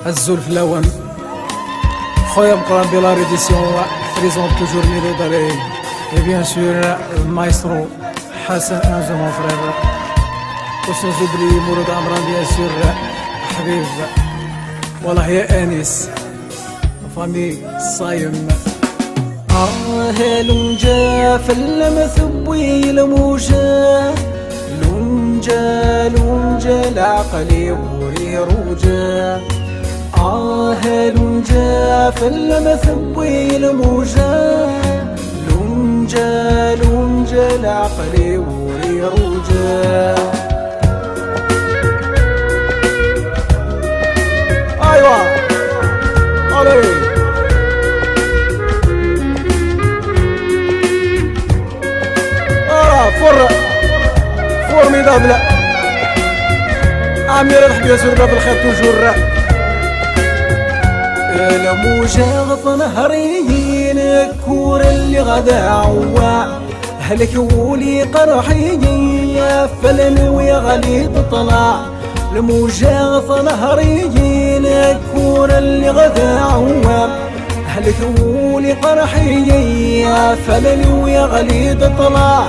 الزلف لون خويا مقران de la reddition présente toujours Milo Dalé et bien sûr le maestro Hassan Anzo mon frère sans oublier Mourad Amran bien sûr حبيب والله يا انس فامي صايم لونجا فالمثبي لموجا لونجا لونجا العقلي وري روجا لونجا فالمثبي لموجا لونجا لونجا العقلي وري روجا ايوا علي فورميدابل عمير الحبيب سوربا بالخير توجور الموجة غف نهرين الكور اللي غدا عوا هلك ولي قرحي فلن ويغلي تطلع الموجة غف نهرين الكور اللي غدا عوا هلك ولي قرحي فلن ويغلي تطلع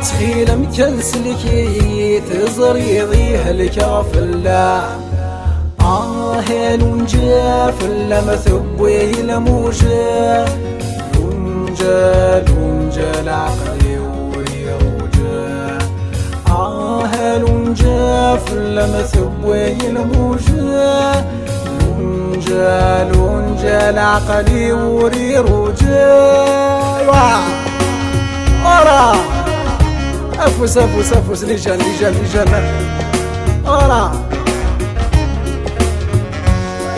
تخيل مكنسلكي تزريضي هالكافلا لونجا فلا مثبوي لموجا لونجا لونجا العقلي وري روجا لونجا فلا مثبوي لموجا لونجا لونجا العقلي وري روجا ورا أفوس أفوس أفوس لجان لجان لجان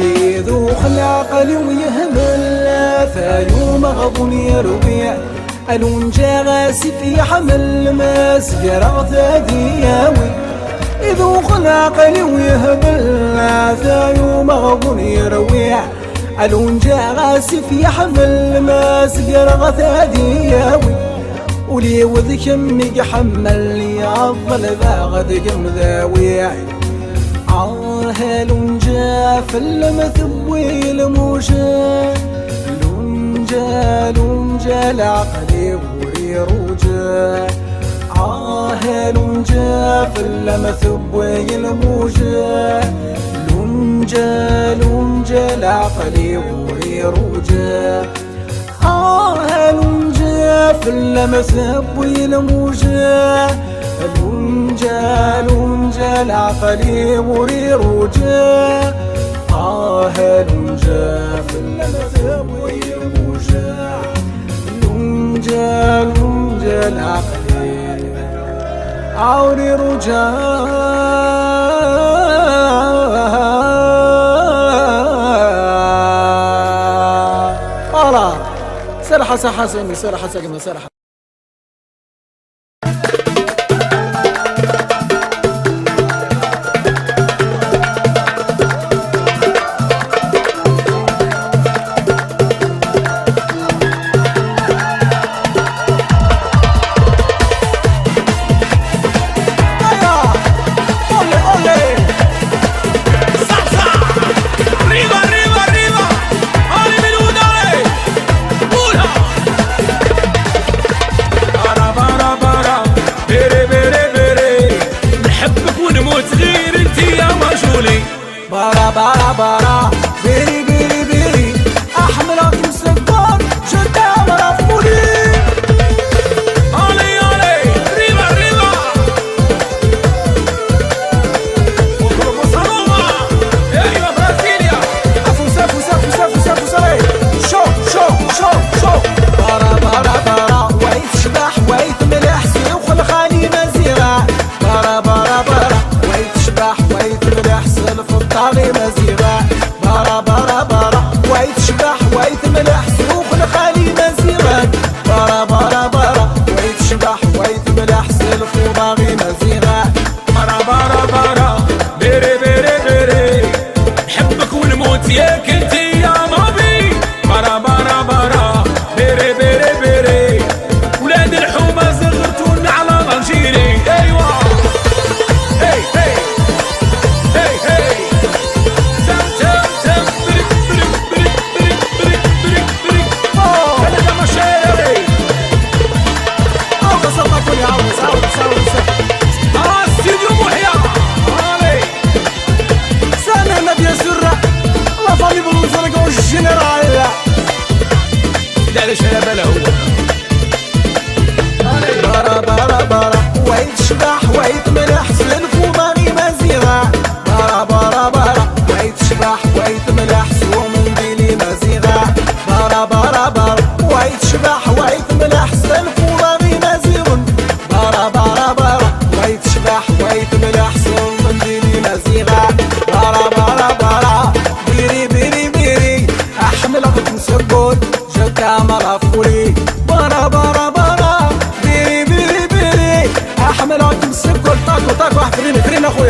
إذو خلع قلي ويهمل فيوم غضن يروي ألونجا غاسي في حمل ماس قرغت ذياوي إذو خلع قلي ويهمل فيوم غضن يروي ألونجا غاسي في حمل ماس قرغت ذياوي ولي وذكمك حمل يعضل باغدك مذاوي لونجا فالمثبوي لموجا لونجا لونجا العقلي وري روجا لونجا فالمثبوي لموجا لونجا لونجا العقلي وري روجا لونجا فالمثبوي لموجا لونجا لونجا العقلي وري روجا لونجا فالمثبوي لموجا لونجا لونجا العقلي عوري روجا سرحة سرحة سمي سرحة سمي سرحة برا برا بيري بيري بيري احملك مسكر جدا مرفولي علي علي ريبا ريبا وقرب صاروما ايوه برازيليا افوس افوس افوس افوس افوس شو شو شو شو برا برا برا ويت شبح ويت ملح سيوخ خالي مزيرة برا برا برا ويت شبح ويت ملح سلف الطاغي مزيرة برا برا برا ويت شبح ويت ملح سلوخ الخالي مزيرة برا برا برا ويت شبح ويت ملح سلف وباغي مزيرة برا برا برا بيري بيري بيري نحبك ونموت ياك انتي يا مامي برا برا برا بيري بيري بيري ولاد الحومة زغرتونا على غنجيري ايوا هي هي هي هي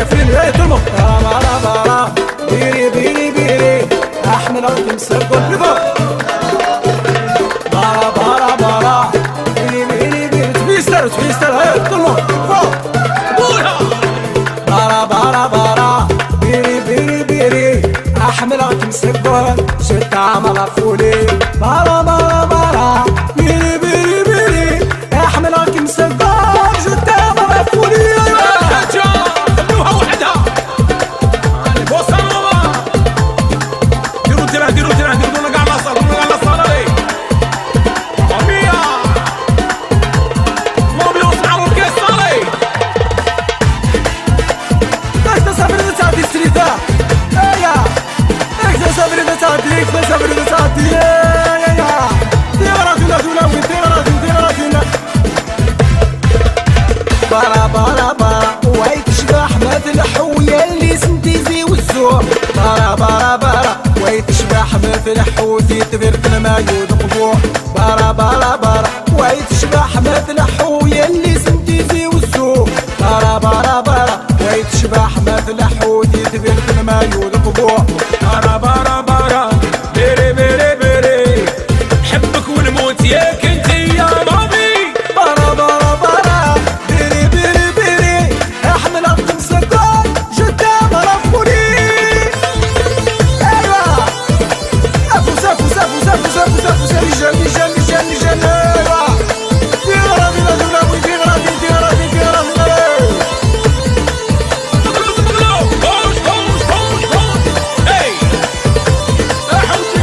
فين هاي تلمو بارا بارا بيري بيري بيري احمل تمسك والبيضة بارا بارا بارا بيري بيري بيري تويستر تويستر هاي تلمو بارا بارا بارا بيري بيري بيري احمل تمسك وال شتا عمل فولي بارا بارا بارا بيري بيري بيري احمل تمسك وال شتا عمل فولي بارا بارا بارا وعيت شبح ما تلحويا اللي سنتيزي والزور بارا بارا بارا وعيت شبح ما تلحوتي تفرت المايو دقبوع بارا بارا بارا وعيت شبح ما تلحويا اللي سنتيزي والزور بارا بارا بارا وعيت شبح ما تلحوتي تفرت المايو دقبوع بارا بارا بارا بيري بيري بيري حبك ونموت ياك انتي يا مامي بارا بارا بارا بيري بيري بيري احمل تمسكون جدا مرفوني ايوا افوس افوس افوس افوس افوس افوس رجال رجال رجال رجال ايوا في غرامي لا تغلبوا في غرامي في غرامي في غرامي هوش هوش هوش هوش اي احوشي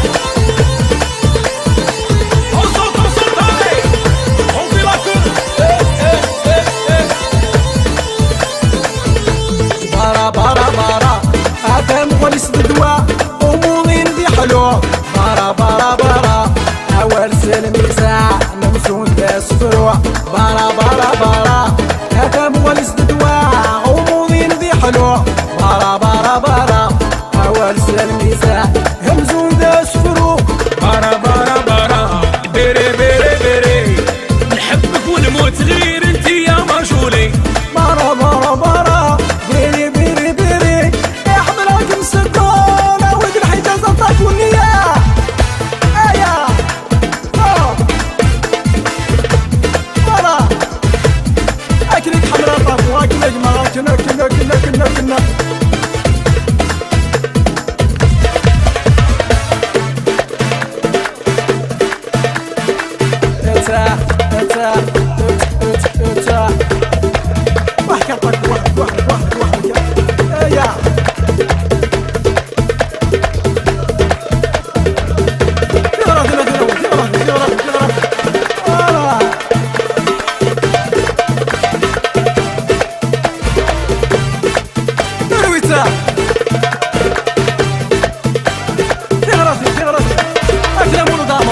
وصلت وصلت علي وفي لكم بارا بارا بارا افهم وليس بدواء امورين دي حلو بارا بارا بارا اول سلم يساع نمسون داس فروع بارا بارا بارا افهم وليس بدواء امورين دي حلو بارا بارا بارا اول سلم يساع همزون داس فروع بارا بارا بارا بيري بيري بيري نحبك ونموت غير انتي يا مجهولي بارا بارا بارا بيري بيري بيري احمل تمسكون اود الحجاز طاف والنية ايا بارا اكلك حمرا طاف واكلك ما كنا كنا كنا كنا كنا اتا اتا اتا واحد واحد واحد واحد واحد يا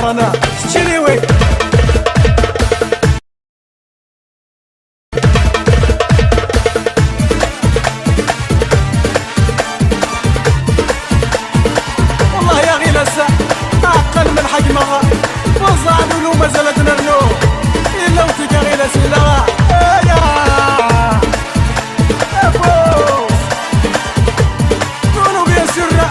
انا شتيني وين والله يا غي لسه اقل من حجمها وصعدوا له ما زالت نرنو الا وفيك غي لسه يا ابوس قولوا بيا سرة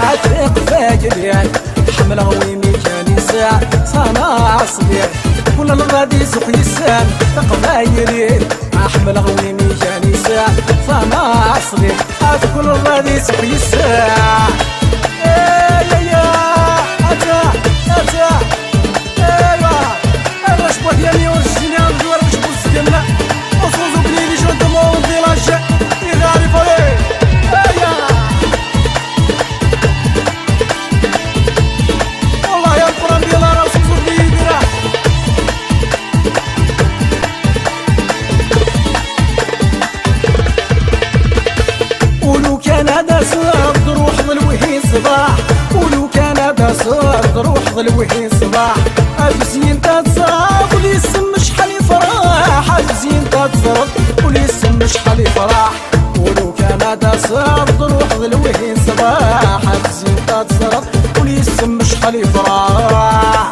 عتق فاجر حمله ويميكاني ساعة صنع صغير كل الغادي سوق يسان تقبايلين احمله ويميكاني ساعة صنع صغير كل الغادي سوق يسان يا اتا اتا ايوا الرشبه ديالي والجنان ديال الرشبه ديالنا وصوزو بليلي شد مول فيلاج يغالي فولي والله يا القران ديال راه وصوزو بليلي راه ولو كان هذا صاد روح ظلوه صباح ولو كان هذا صاد روح ظلوه صباح أفزين تتصرف وليسم شحال يفرح أفزين تتصرف وليسم شحال يفرح ولو كان هذا صاد روح ظلوه صباح أفزين تتصرف وليسم شحال يفرح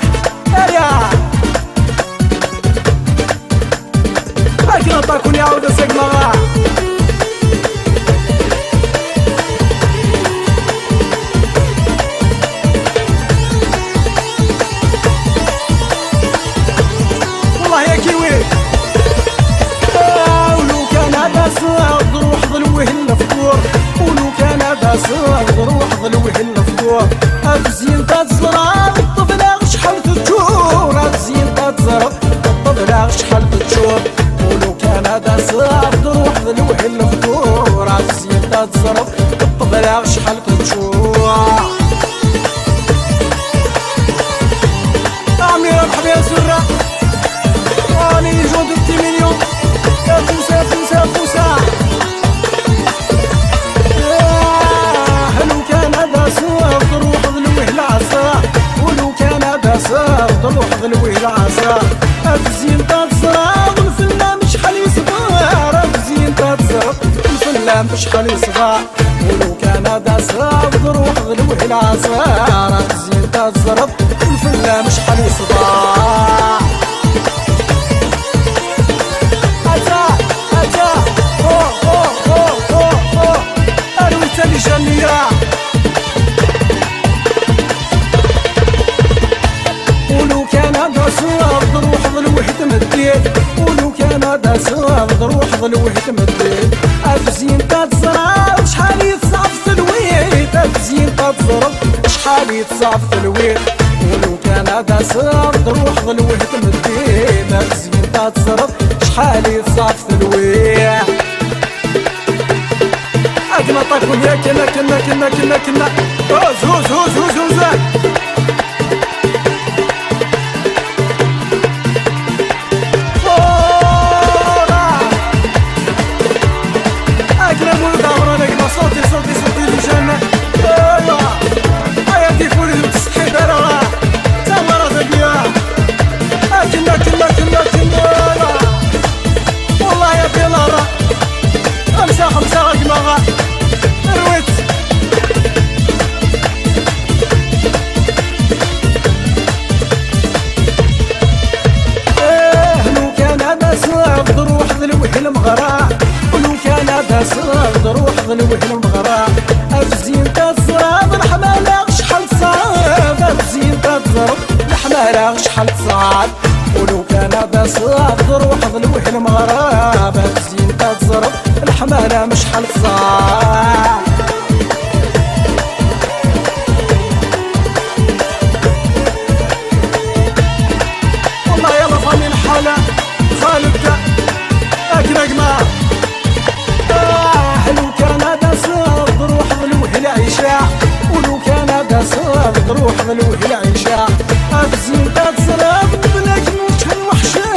ضلوح ضلوي العصا أفزين تتصرا والفلا مش حالي صغار أفزين تتصرا والفلا مش حالي صغار ولو كان هذا صغار ضلوح ضلوي العصا أفزين تتصرا والفلا مش حالي صغار جميلة ولو كان هذا صغار ضروح ضلوح تمديت ولو كان هذا صغار ضروح ضلوح تمديت أفزين تتصرف شحال يتصعب تلويت أفزين تتصرف شحال يتصعب تلويت ولو كان هذا صغار ضروح ضلوح تمديت أفزين تتصرف شحال يتصعب تلويت كنا طاكم يا كنا هوز هوزاك أقرب ودابر أنا صوتي الجنة هيا دي فولي تستحي دارا تمارا زبيا كنا والله يا بيلارا خمسة غاقماغا رويت لو كان هذا صعب ضروح ضلوح المغرى ولو كان هذا صعب ضروح ضلوح المغرى أفزين تتصرف الحمالة شحال تصعب أفزين تتصرف الحمالة شحال تصعب ولو كان هذا صعب ضروح ضلوح المغرى أفزين تتصرف الحمالة مش حال صعب والله يلا فاني الحالة خالد أقرق ما لو كان هذا صعب ضروح ضلوح العيشة ولو كان هذا صعب ضروح ضلوح العيشة أفزين تتصرف مبلاك مش وحشة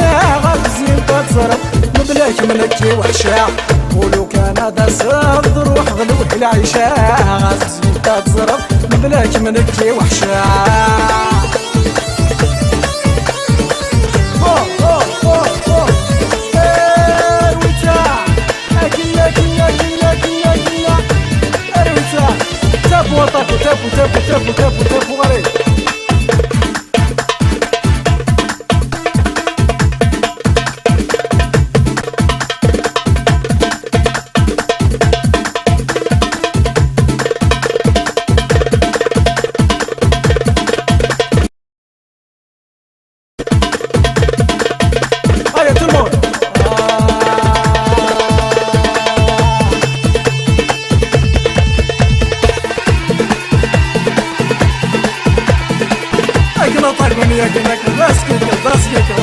أفزين تتصرف مبلاك ملكي وحشة ولو كان هذا صعب ضروح ضلوح العيشة أفزين تتصرف مبلاك ملكي وحشة تابو غريب باسكت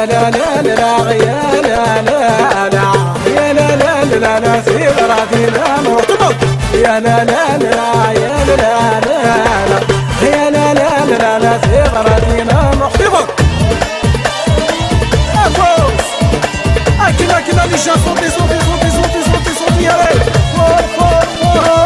يا لا لا لا يا لا لا لا يا لا لا لا لا في غراتنا نرتبط يا لا لا لا يا لا لا لا يا لا لا لا لا في غراتنا نرتبط افوز اكيد اكيد اللي جا صوتي صوتي صوتي صوتي صوتي صوتي يا ريت فور فور فور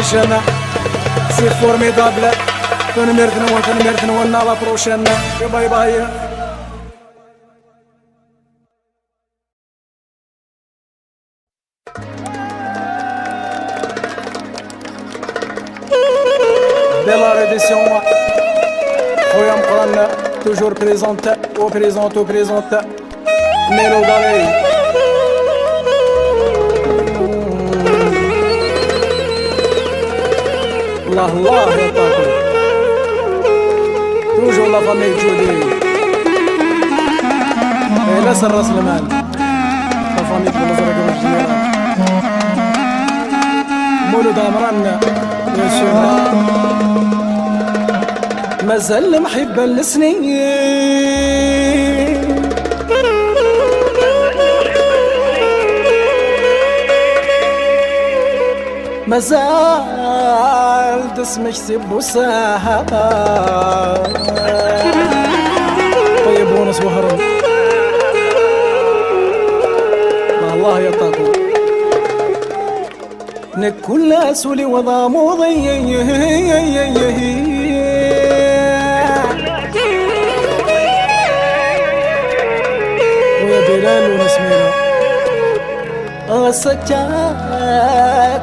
الجماع سي فورميدابل كنمرتنا لا بروشين باي باي Bella reddition خويا مقرن توجور بريزونت وبريزونت ميلو داري الله الله يا طاقم توجور لا فامي جودي لا سر راس المال لا فامي كل زرق الجنيرة مولود عمران مازال محبا لسنين مازال دسمك سيبو ساها طيب ونس وهرم الله يطاقو نكل سولي وضع موضي ويا بلال ونسمينا السكات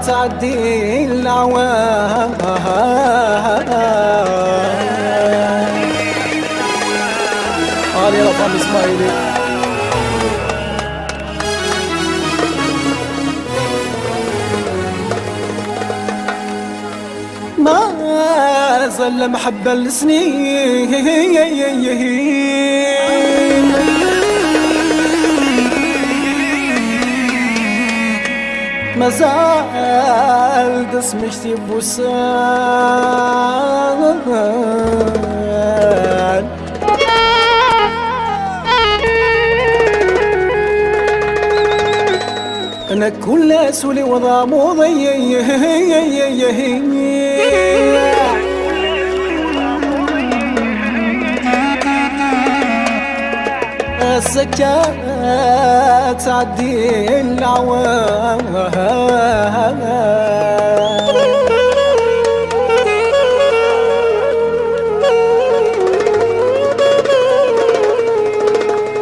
تعدي العوام علي رقم اسماعيلي ما زال محبة السنين ما زال دسم يكتب وسان أنا كل سولي وضع موضي السكات تعدي العوام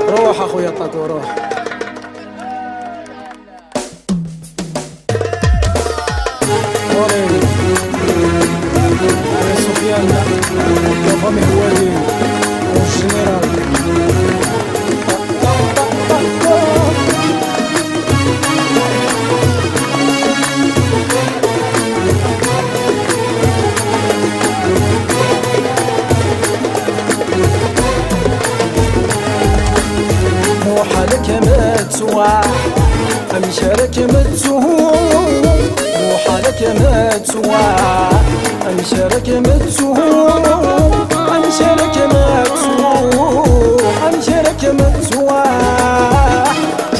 روح أخويا طاطو روح سفيان وفمي هوادي والجنرال وحالك ما تسوى أمشارك ما تسوى وحالك ما تسوى أمشارك ما تسوى أمشارك ما تسوى أمشارك ما تسوى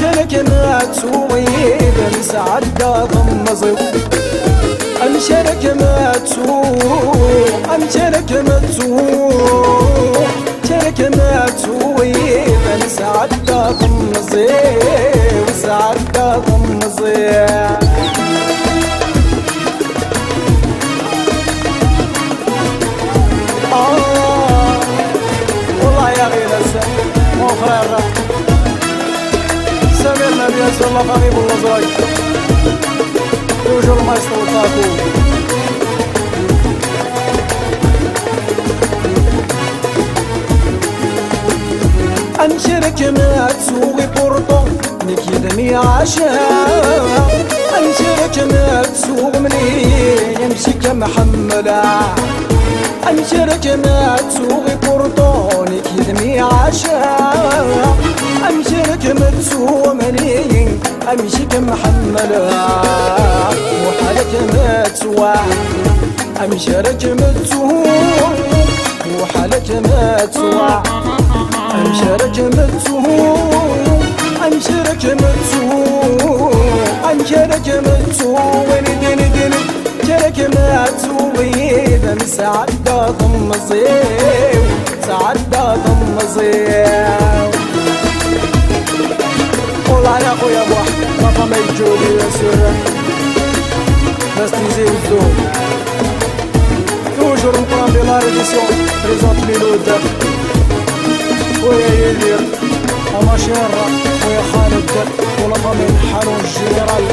شارك ما تسوى إذا سعد ضم زو أمشارك ما تسوى أمشارك ما تسوى شارك ما تسوى إذا سعد ضم زو وسعد ضم زو والله يا غير السن مو خير سمعنا بياس الله غريب والله زرايك توجور ما يستوي طاقو أنشرك ما تسوي بورطو نكي دمي عشاء أنشرك ما تسوي منين يمشي كمحملة أمشرك ما تسوغي بورطوني كيدمي عشاء أمشرك ما تسوغ منين أمشيك محملة وحالك ما تسوى أمشرك ما تسوغ وحالك ما تسوى أمشرك ما تسوغ أمشرك ما تسوغ أمشرك ما تسوغ ديني شارك ما تسوي إذا سعد ضم زيو سعد ضم زيو والله يا أخويا بوح ما ما يجولي يا سورة بس تيزي الزوم توجور مقران بلا ريديسيون بريزونت ميلود ويا يدير وما شيرا ويا خالد ولا ضمن حالو الجنرال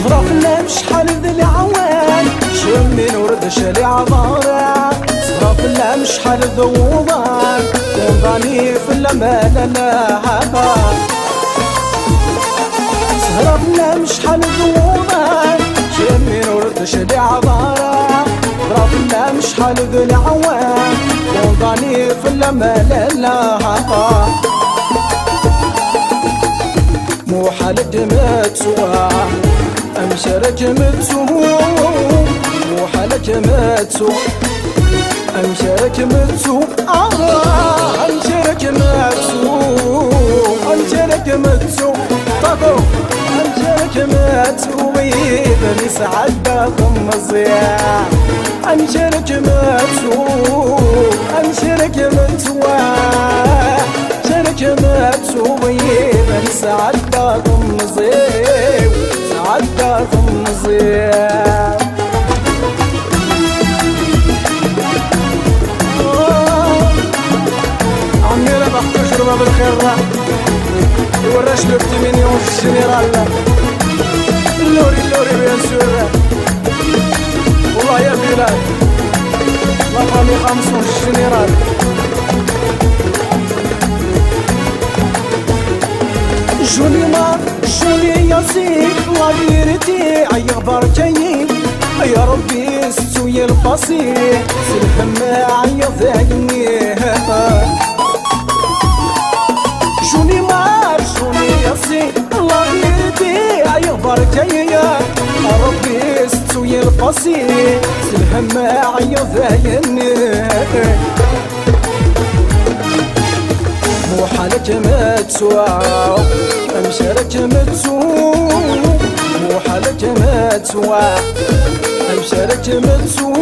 صفرا في اللام شحال ذي العوان شمين ورد شالي عبارة صفرا في اللام شحال ذوضان وضاني في اللام لا هبا صفرا في اللام شحال ذوضان شمين ورد شالي عبارة صفرا في اللام شحال ذي العوان وضاني في اللام لا هبا مو حالك ما تسوى أمشارك ما تسوى مو حالك ما تسوى أمشارك ما تسوى أمشارك ما تسوى أمشارك ما تسوى طاقو أمشارك ما تسوى بني سعد ضم الزياء أمشارك ما تسوى أمشارك ما تسوى شارك ما تسوى بني سعدكم نصيب سعدكم نصيب عمي لا بختو شربة بالخير يورش لو بتي مينيون في الجنرال اللوري بيان سور والله يا بلاد لا فامي خمسون في الجنرال جوني ياسين لا فيريتي عيغبر كاين يا ربي ستوي البصير سلهم عيض عيني جوني ياسين لا فيريتي عيغبر كاين يا ربي ستوي البصير سلهم عيض عيني مو حالك ما تسوى امشارك ما تسوى مو حالك ما تسوى امشارك ما تسوى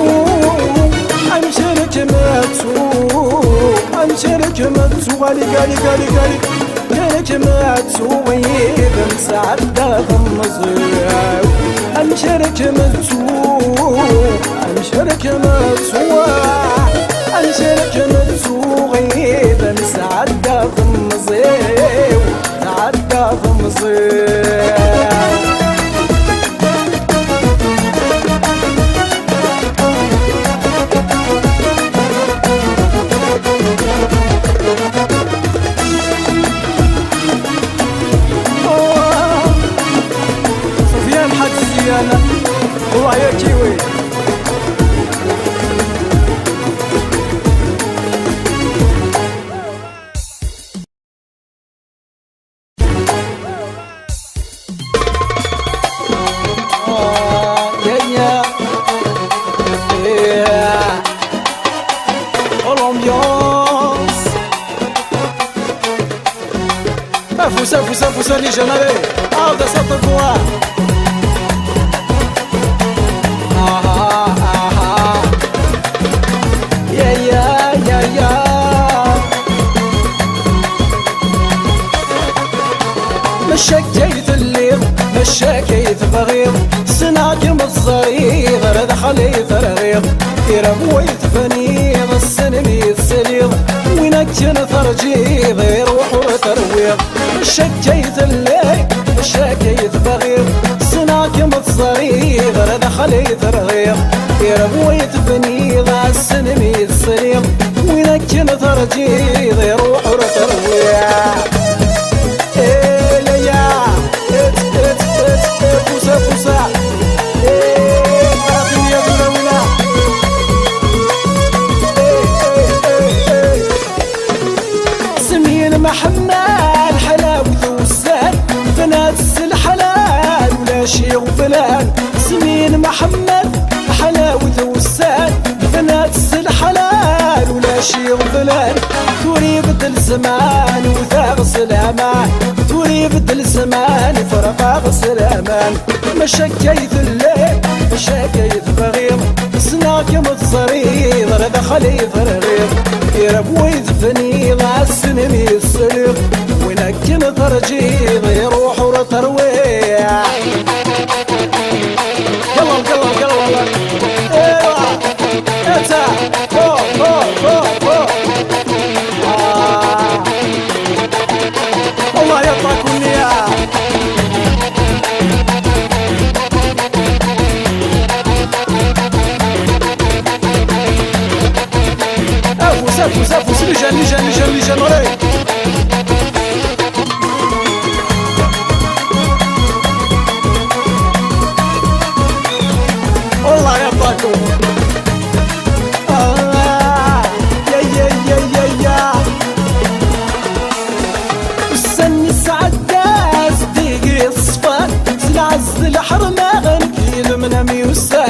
امشارك ما تسوى امشارك ما تسوى قالي قالك ما تسوى بمساعدة النصيب امشارك ما تسوى امشارك ما تسوى امشارك ما تسوى بمساعدة النصيب تعدى النصيب والله يا كيوي فوسا لي جنالي هذا سطر فوا مشكيت الليل مشكيت بغيض سناكم الصغير رد خليت رغيض يربويت فنيض السنمي السليض وينك ترجيض يروح وترويض مشكيت الليل مشكيت بغيض سناكم الصغير رد خليت رغيض يربويت فنيض السنمي السليض وينك ترجيض يروح وترويض فوسا عرفني يا دولة سمين محمد حلاوة وسان بنات الحلال ولا شي غفلان سمين محمد حلاوة وسان بنات الحلال ولا شي غفلان توري بدل زمان وثاغس الامان توري بدل زمان فرق غسل امان مشكيت الليل مشكيت بغيض سناكم الصريض رد خليف رغيض يربويت فنيض عالسنمي السليض وينكن ترجيض يروح وترويح يلا ايوا اتا الله يطلع كليا فوس لجان وري والله يطلعكم يا السن السعداس ديقي الصفات سلعز الحرمة غنكيل من ميوسا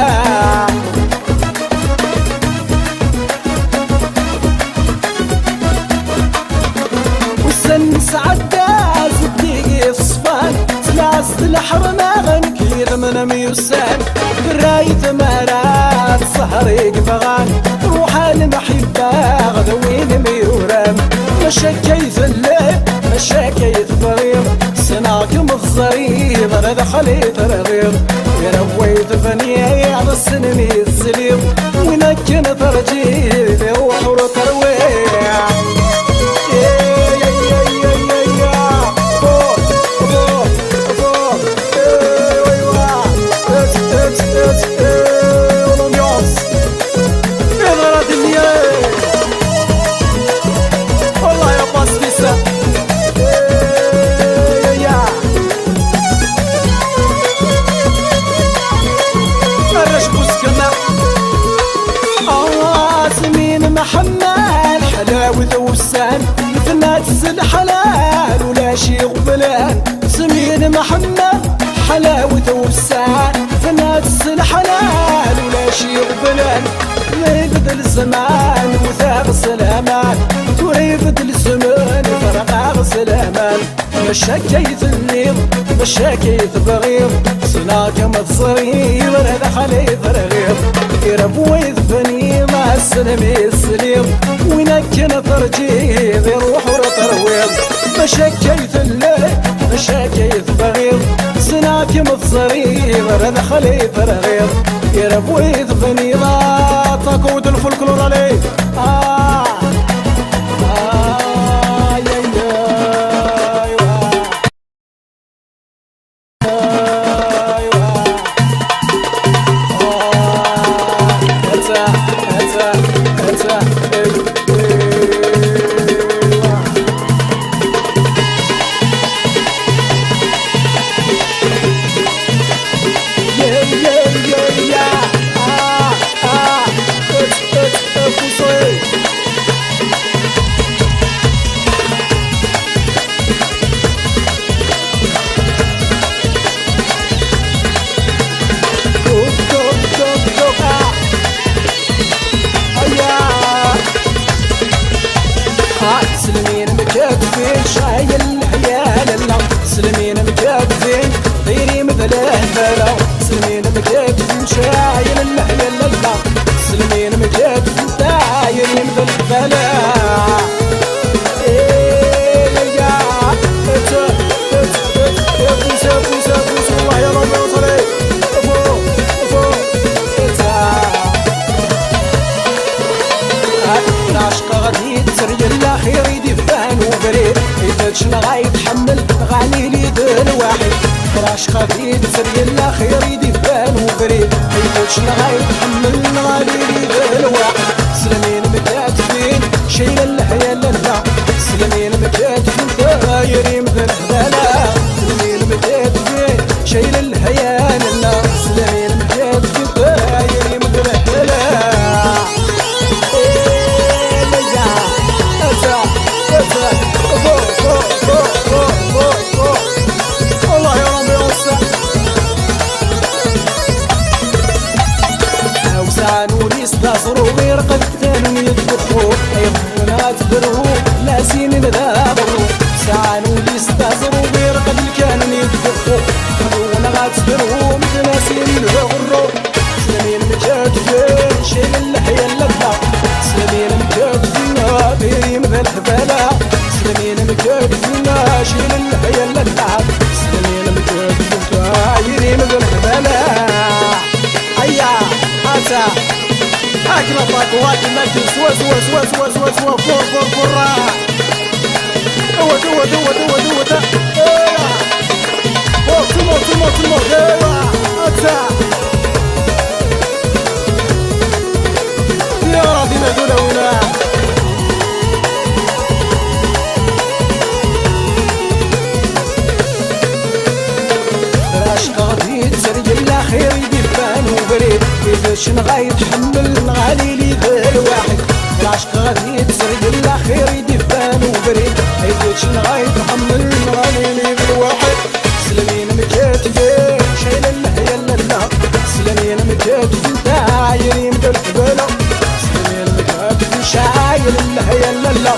والسن سعداس ديقي الصفات سلعز الحرمة غنكيل من ميوسان برايت مرات سهريك بغان روح المحبة غدوين ميورام مشكيت الليل مشكيت بغيض الزريب انا دخلت رغيب يا رويت فني على السنمي السليم وين كنت رجيب روح وترويع محمد حلاوة وسان مثنات الحلال ولا شي غبلان سمين محمد حلاوة وسان مثنات الحلال ولا شي غبلان يبدل الزمان وثاغ الامان ويبدل الزمان فرقاغ الامان مشاكيت النيض مشاكيت بغيض صناك متصريب هذا خليط رغيب يربوي ذبني مع السلمي السليم وين كان ترجيب يروح وترويض مشاكيت الليل مشاكيت بغيض صناك متصريب هذا خليط رغيب يربوي ذبني لا تقود الفولكلور عليه سلمين مكتفين شايل الحيال الله سلمين مكتفين غيري مثل الهبلة سلمين مكتفين شايل الحيال الله سلمين مكتفين دايري مثل الهبلة الله يا رب وصلي العشق غادي تسري الاخير يدفان وبريد يفتش نغا يتحمل غاني لي دل واحد العشق غادي تسري الاخير يدفان وبريد يفتش نغا يتحمل غاني لي دل واحد سلمين مكاتفين شيل الحياة لله سلمين مكاتفين دايري مثل الهبالة سلمين مكاتفين شيل الحياة لله سلمين مكاتفين دايري مثل الهبالة الله يا ربي وسع اوسان وليستاصروا غير قد كانوا يطبخوا ايضا تبرهوا لا سين ذابروا ساعان وليستاصروا غير قد كانوا يطبخوا خلونا غاتبرهوا مثل سين ذابروا سلمين مكاتفين شيل اللحية اللذة سلمين مكاتفين غادي مثل الحبالة سلمين مكاتفين شيل اللحية اللذة سلمين مكاتفين غادي مثل الحبالة هيا هاتا هاكي مطاك وهاكي ماكي سوا سوا سوا سوا سوا سوا فور فور فور دوا دوا دوا دوا دوا دا فور تمو تمو تمو دوا هاتا يا راضي مهدولة ولا العشق غادي تسري الاخير يدفان وبريد كيفاش نغا يتحمل نغالي لي ذا الواحد العشق غادي تسري الاخير يدفان وبريد كيفاش نغا يتحمل نغالي لي ذا الواحد سلمين مكاتفين شايل الحياة لله سلمين مكاتفين دايرين مثل الحبالة سلمين مكاتفين شايل الحياة لله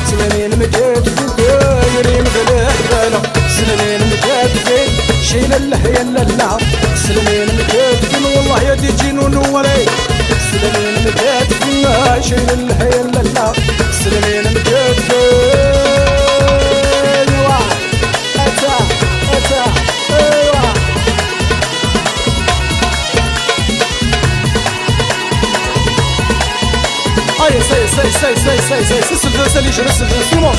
سلمين مكاتفين دايرين مثل الحبالة سلمين مكاتفين شايل الحياة لله سلمين مكاتفين والله يا دي جنون ولي سلمين مكاتفين شايل الحياة لله سلمين مكاتفين أتا سلسل سالي جرس السلمون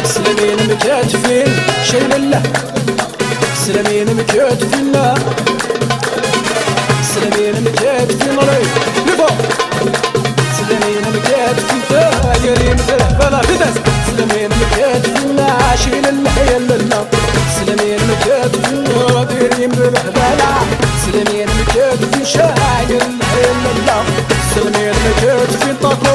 سلامين مكاتفين شايل الله سلامين مكاتفين لا سلامين مكاتفين راي لفا سلامين مكاتفين دايرين بالهبالة بداس سلامين مكاتفين شايل الله يا الله سلامين مكاتفين دايرين بالهبالة سلامين مكاتفين شايل الله يا الله سلامين مكاتفين طاقو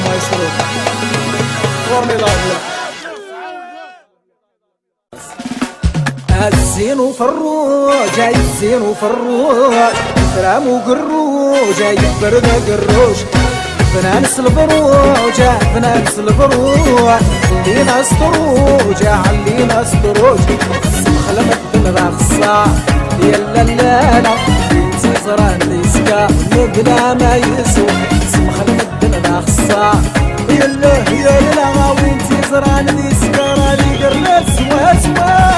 مايسترو ورني الله الزين وفروج الزين وفروج فرام وقروج برد قروج فنانس الفروج فنانس الفروج علينا استروج علينا استروج خلمت بالرخصة يلا لا لا زران ديسكا مبلا ما يسوى خلمت بالرخصة يلا لا وانتي زران ديسكا راني قرنت سوا سوا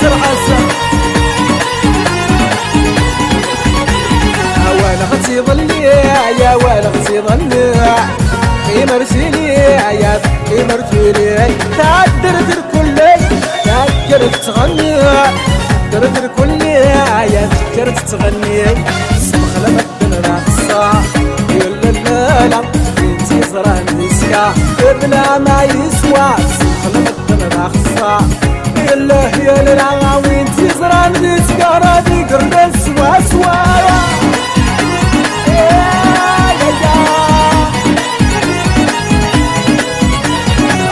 سر حسن وانا غتي ظلي يا وانا غتي ظلي في مرسيلي يا في مرسيلي تعدرت الكل تعدرت تغني تعدرت الكل يا تعدرت تغني خلمت بالرقصة يلا لا لا انتي زران ديسكا بلا ما يسوى خلمت بالرقصة يلا يا للعوين تزران ديسكارا دي قرن سوا سوا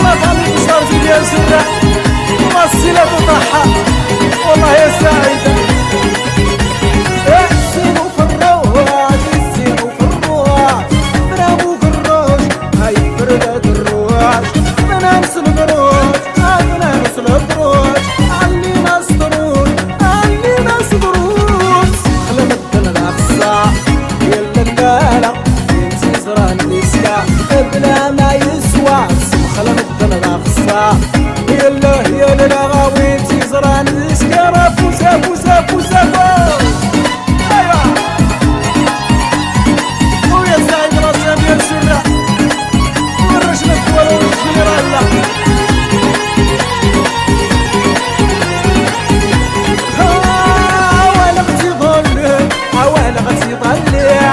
ما طالب صار في ديال سنة ممثلة تطحى والله يا سعيدة الزين وفروج الزين وفروج برامو قروج هاي بردة قروج بنامس القروج بنامس القروج بلا ما يسوى خلمت بالرقصة يلا يا للغاوين تزران السكارة فوسا فوسا فوسا ايوا ويا سعيد راسم يا سرة ورشمك ولا وشمير الله وانا غتي ظلي وانا غتي ظلي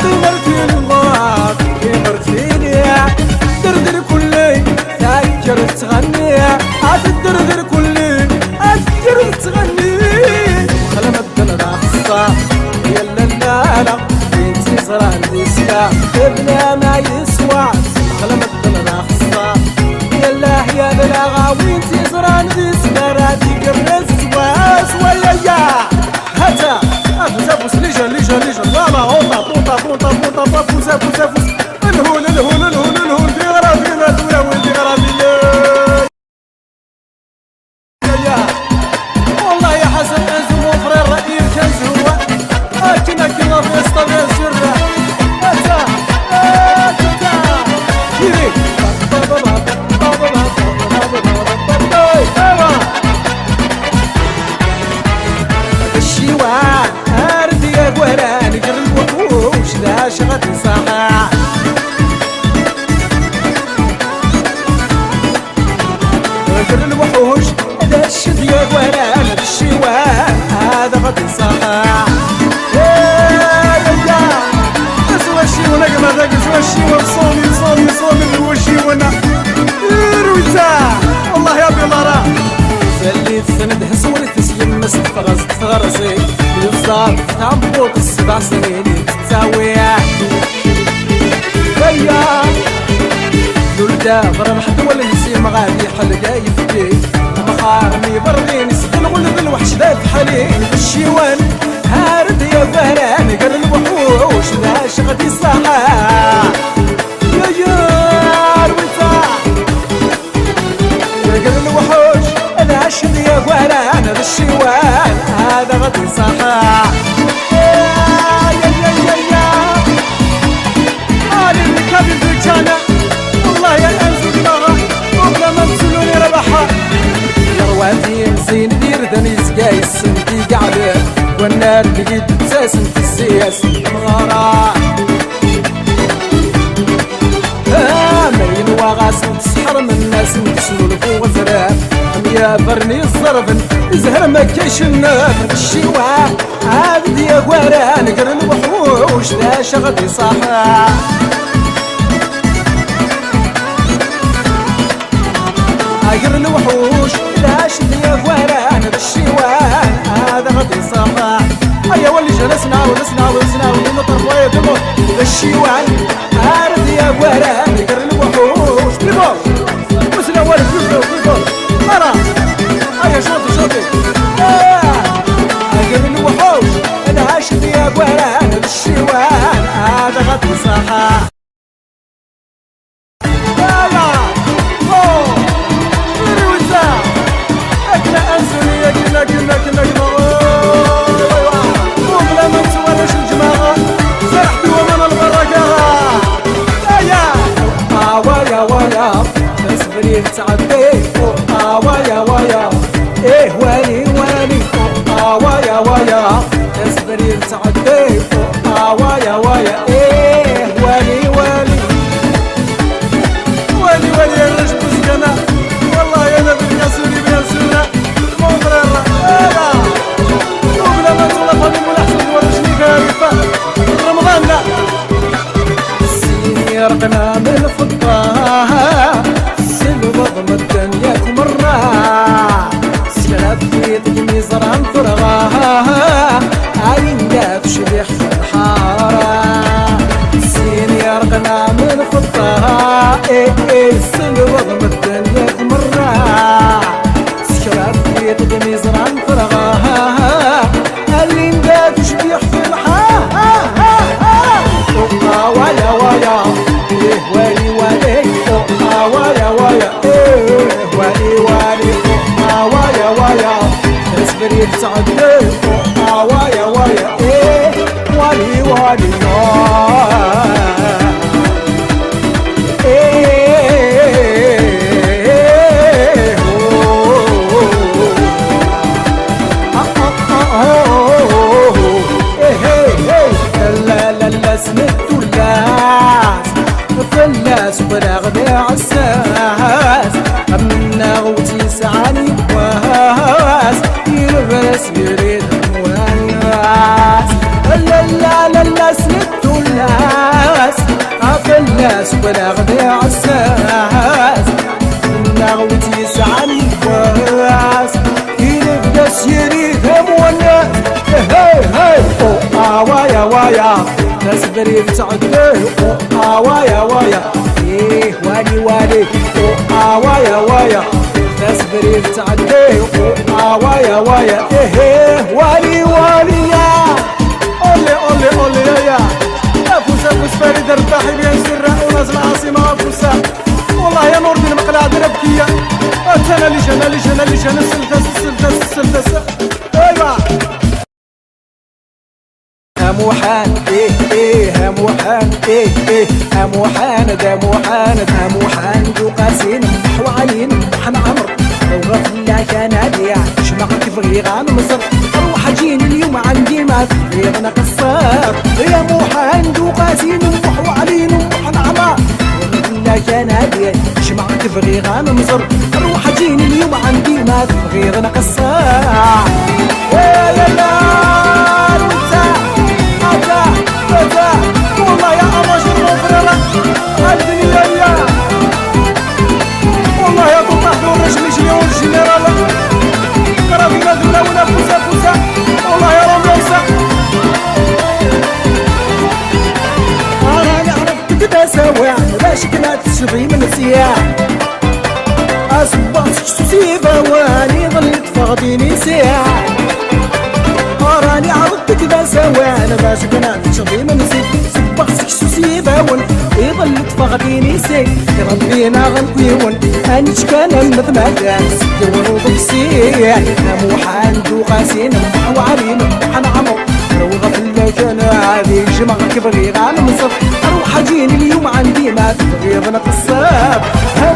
تمرتي الله تمرتي دردر كلي تأجر تغني أتدردر كلي أتجر تغني خلمت بالرقصة يلا لا لا بنتي زران ديسكا بلا ما يسوى خلمت بالرقصة يلا يا للغاوين تزران ديسكا رادي زواز ويا هتا فوز ليجا فوالا هوطا فوز الهون في غرابي ما دولا ولدي غرابي والله يا حسن انزم وفرير رأيي كان زهوة كنا في اسطبيا سرة هتا كيري الشيوان هاردي يا قوالاني قرب وحوش لا شغتي صحا قرب الوحوش هذا الشد يا قوالاني الشيوان هذا غدي صحا اسوى الشيوان قبل ذاك اسوى الشيوان صومي الوشيوان رويتا والله يا بيضارا اللي تسند هزولي تسلم مستفغز تفغرسي يوصل تعبوط السبع سنين تساويه ويا لولدا برا حد ولا يسيم غادي حلقة يفكي مخارمي برغين سكن غلب الوحش ذات حليل الشيوان هارد يا فهران قال الوحوش لا شغدي صحا يا رويتا قال الوحوش العشد يا قوالان بالشيوان هذا غدي صحا هذه الركاب الفجانة والله يا الأنزل طغى وبلا ما تسلوني ربحا يا رواتي مزين دير دني سقاي السنتي قاعدة والنار لقيت تساسن في السياسة مغارة مرين وغاسن تسحر من الناس نكسلو لفوق زراب يا برني الصرفن زهر ما كايش النار الشيوان عابد يا قوالان قرن وحوش لا شغدي صحا قرن وحوش لا شد يا قوالان بالشيوان هذا غدي صحا هيا ولي جلسنا ونطرب ويا دموع الشيوان عابد يا قوالان قرن وحوش بيبو وسنا ولي بيبو مرة هيا شوطي قبل الوحوش العاشق يا قوالان بالشيوان هذا غدي صحا اكنا انسوني كنا وبلا ما نسوالش الجماعة فرحتي ومن البركة ويا اصبري تعدي ويا ايه واني ويا اصبري تعدي ويا ايه واني الرجل سكنة والله يا نبي ياسوني بياسونا مغرر وبلا ما تولى فمي ملاحظة ورشني كارفة رمضان لا السين يرقنا من الفضة سلوى الدنيا كمرة سلاب في طقمي زرعن فرغاها عين داف شبيح في الحارة السين يرقنا من فضها سلوى الدنيا كمرة سلاب في طقمي زرعن فرغاها عين داف شبيح في الحارة ويا ويا اصبري تعدي ويا ايه والي لا سمت الناس فلاس وبراغ عساس أمنا غوتي سعاني واس يلبس يريد مواناس لا سمت الناس فلاس وبراغ عساس أمنا غوتي سعاني واس يلبس يريد مواناس ويا تصبري بتعدي ويا ايه واني ويا ناس بريد تعدي وايا وايا ايه والي والي يا اولي اولي اولي يا افوسا فوس فريد الرباحي بين سرة وناس العاصمة افوسا والله يا نور دين مقلع دربكية انا لي جانا السلتس ايوا موحان ايه موحان ايه موحان دا موحان ذو قاسين وعلين وحن عمر وغف لا كان بيع شمعك في غام مصر اروح اجيني اليوم عندي ما في انا قصار يا موحان ذو قاسين وعلين وحن عمر لا كان بيع شمعك في غام مصر اروح اجيني اليوم عندي ما في غير انا قصار يا لا والله يا أماجر مفررة الدنيا يا والله يا طلع دور رجلي جليون الجنرال كرافينا دولة ولا فوسا والله يا رموسة أنا عرفت تتساوع باش كنا تشري من السياح أصبحت سيبا واني ظلت فاضيني ساعة راني عرضتك بسوان باش كنا تشربي من زيت صبغ سكسوسي باون يظل تفغديني سي ربينا غنكويون اني كان مثل ما كان سكر وضبسي موحان ذو قاسين وعرين وحن عمر روغ في المكان هذي جمعك بغي غان مصر اروح اجيني اليوم عندي ما تبغي ظن قصاب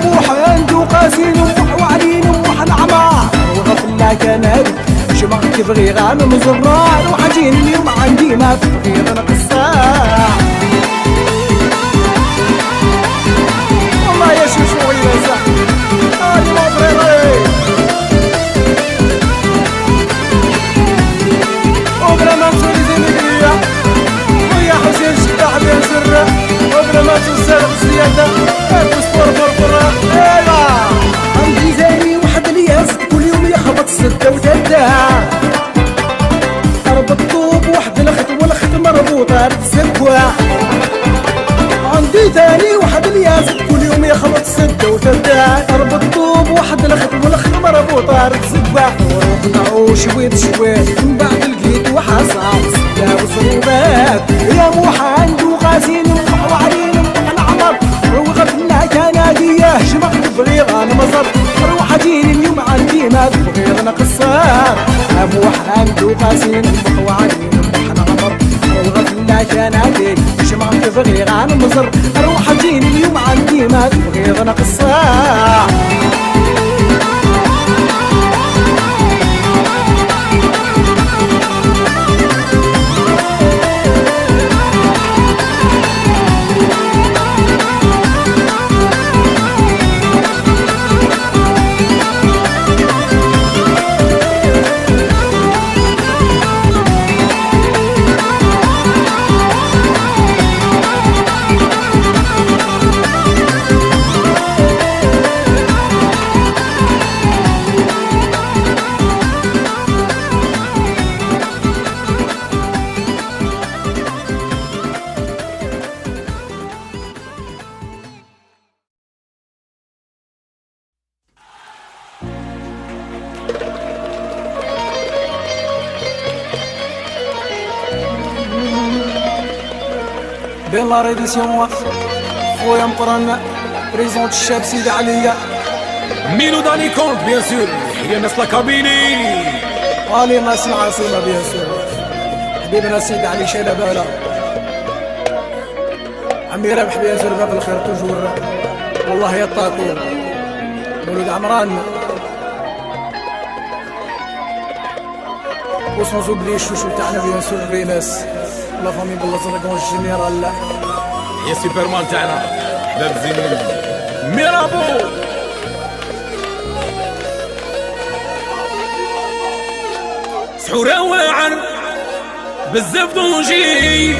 موحان ذو قاسين وعرين وحن عمر روغ في المكان هذي جمعك بغي غان مزرار وحجين اليوم عندي ما تبغي انا قصاع والله يا شوشو يا زح هادي مضريري وبلا ما تولي زي مدرية ويا حسين شباح بين سرة وبلا ما توسع الزيادة البسبور فرفرة ايوا عندي زاني واحد الياس كل يوم يخبط 6 و3 الطوب واحد الخت والخت مربوطة تسكوا عندي ثاني واحد الياس كل يوم يخبط 6 و3 ضرب الطوب واحد الخت والخت مربوطة تسكوا ونعو شويت من بعد لقيت وحصل 6 وصروبات يا موحان ذو قاسين وعرين وحن عمر وغفلنا كنادية جمعت بغي غان مصر روح اجيني اليوم عندي ما تبغي انا قصار موحان ذو قاسين وعرين وحن عمر وغفلنا كنادية جمعت بغي غان مصر روح اجيني اليوم عندي ما تبغي انا قصار بين لا ريديسيون خويا مقرن بريزونت الشاب سيدي عليا ميلو داني كونت بيان سور هي ناس لاكابيني والي ناس العاصمة بيان سور حبيبنا سيدي علي شايلة بالا عمي رابح بيان سور باب الخير توجور والله يا الطاطور مولود عمران وسون زوبلي الشوشو تاعنا بيان سور ريناس لا فامي بالله صدقون الجنرال يا سوبرمان تاعنا باب زينين ميرابو سحورة واعر بزاف دونجي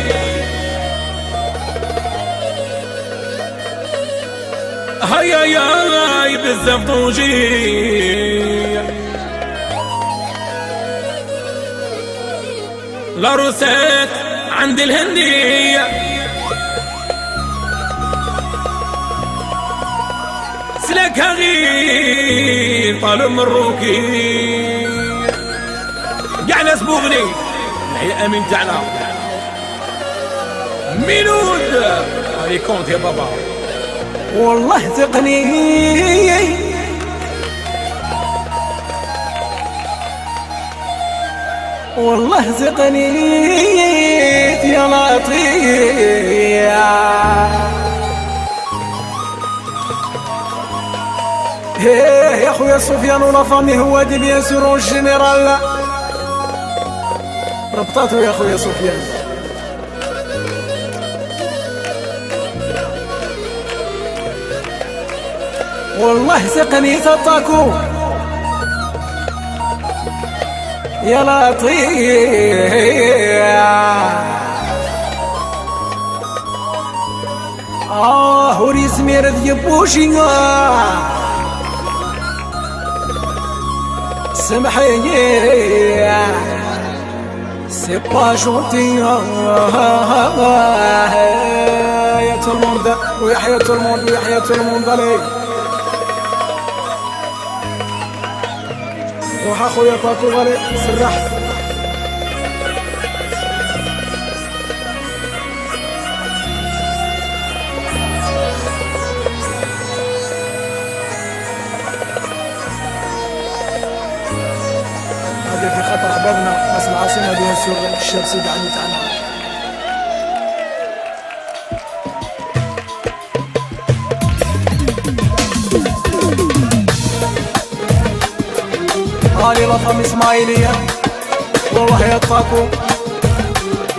هاي هاي هاي بزاف دونجي لاروسات عند الهندية سلاك سلاك غير طال مروكي كاع ناس بوغني نحيا امين تاعنا ميلود علي كونت يا بابا والله ثقني والله ثقني يا لطيف يا خويا سفيان ولا فامي هو دي بيان سور الجنرال ربطاتو يا خويا سفيان والله ثقني تطاكو يا لطيف هوري زمير ديبوشي سمحيني سي با جونتي يا tout le monde ويحيى tout le monde ويحيى tout le monde عليك روح اخويا باكو غالي سرحت هذه في خطر احبابنا ناس العاصمه بيان سور الشاب سيدي علي تاعنا هالي لطم اسماعيلية والله يا طاكو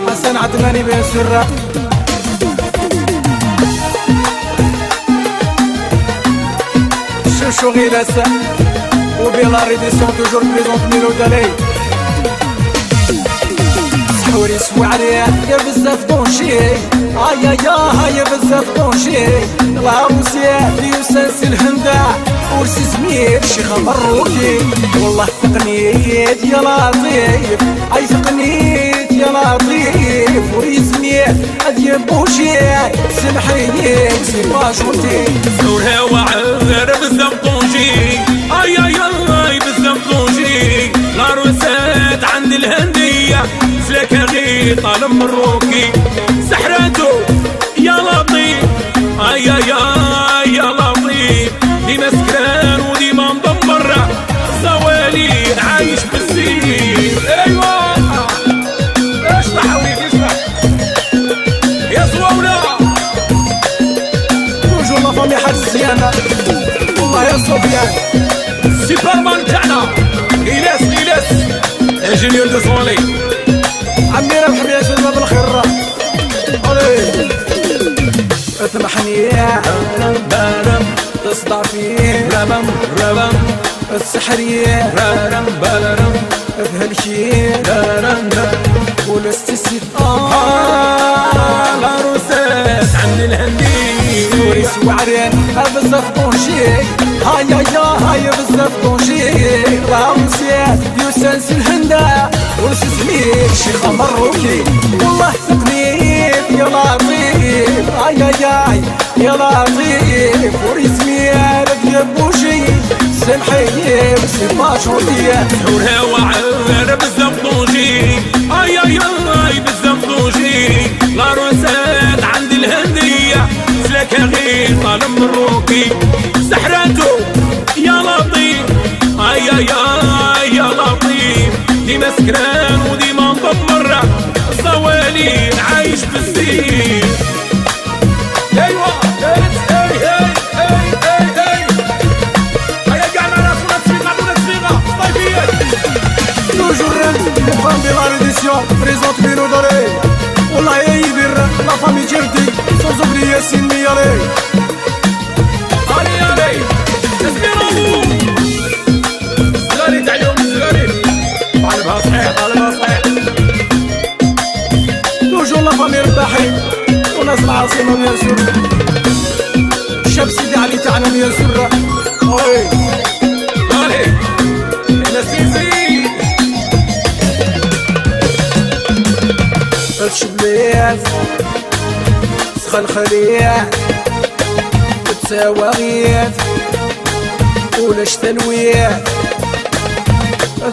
حسن عتماني بين سرة شوشو غيلاسة وبيلا ريديسيون توجور بريزونت ميلود علي سحوري سواري يا بزاف طونشي يا يا بزاف طونشي العروسية يوسنس الهندا ورسي زمير شيخ مروكي والله ثقنيت يا لطيف اي ثقنيت يا لطيف وري زمير ادي بوشي سمحيني سي باجوتي زورها وعذر بزاف طونجي اي بزاف طونجي العروسات عند الهندية سلاك غير طال مروكي سحراتو يا لطيف يا لطيف ديما سكران وديما مدمر صوالير عايش بالسير ايوا اشطح حبيبي اشطح يا صواوله توجور لا فامي حاج زيانة والله يا سفيان سوبرمان تاعنا إيلاس انجينيور دو صولي عمي ربح يا شباب الخير علي اطمحني يا بارم تصدع فيه ربم السحرية بارم بهالشي والاستسيت العروسات عند الهندي سوري سوارين بزاف طونشي هاي بزاف طونشي العروسات يوسنس الهندا ورسي زمير شيخ مروكي والله ثقنيت يا لطيف يا لطيف وري زمير ديبوشي سمحيني سي باجوتي سحورها وعذر بزاف طونجي اي بزاف طونجي العروسات عند الهندية سلاك غير طال مروكي سحراتو يا لطيف يا لطيف ديما سكران وديما مدمر صوالير عايش بالسير ايوا مقام بلا ريديسيون بريزونت ميلو داري والله يا يبير لا فامي جيرتي سوز اوبليي سيني علي اسميرو زغاري تاع اليوم زغاري طالبها صحيح توجور لا فامي رباحين وناس العاصمة بيان سور الشاب سيدي علي تاعنا بيان سور علي السيسي الشبليات سخن خليات تساوغيات ولاش تلويه